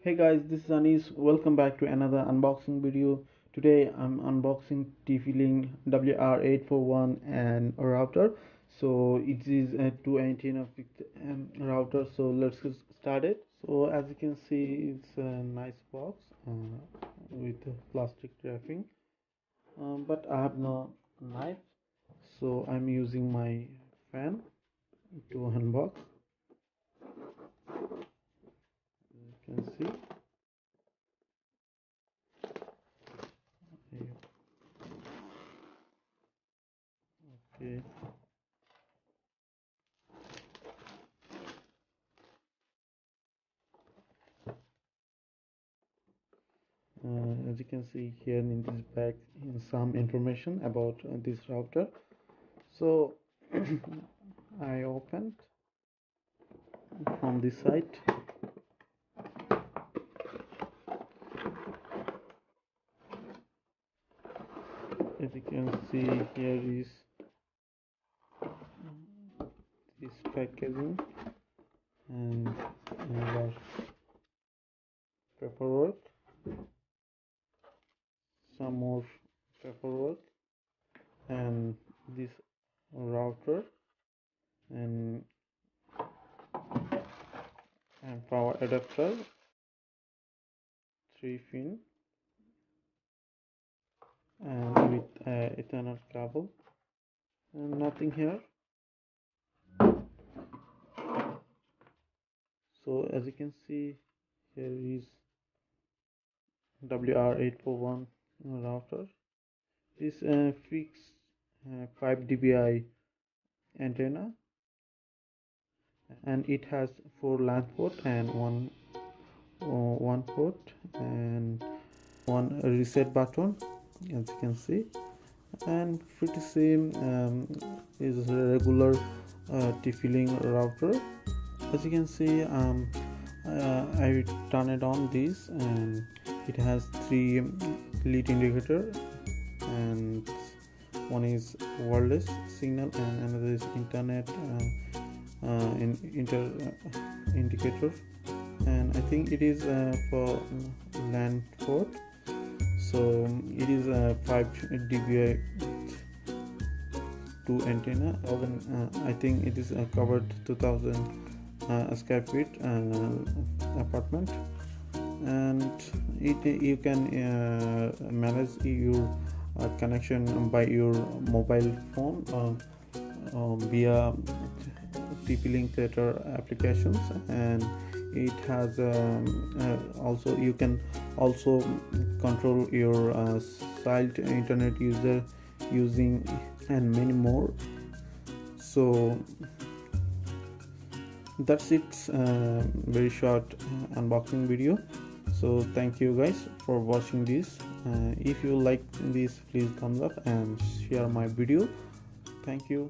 Hey guys, this is Anis. Welcome back to another unboxing video. Today I'm unboxing TP-Link WR841 and a router. So it is a 2 antenna router. So let's get started. So as you can see, it's a nice box with plastic wrapping. But I have no knife, so I'm using my fan to unbox. You can see. Okay. As you can see here in this bag some information about this router. So I opened from this site. As you can see, here is this packaging and our paperwork, some more paperwork, and this router and power adapter, 3 pin, and with Ethernet cable, and nothing here. So as you can see, here is WR841 router. This fixed 5 dBi antenna, and it has 4 LAN port and one port and one reset button, as you can see. And pretty same is a regular TP-Link router. As you can see, I turn it on this, and it has 3 lead indicator, and one is wireless signal and another is internet indicator, and I think it is for LAN port. So it is a 5 dBi 2 antenna. I think it is covered 2000 square feet apartment, and you can manage your connection by your mobile phone via TP-Link Theater applications, and it has also you can also control your site internet user using, and many more. So that's it. Very short unboxing video. So thank you guys for watching this. If you like this, please thumbs up and share my video. Thank you.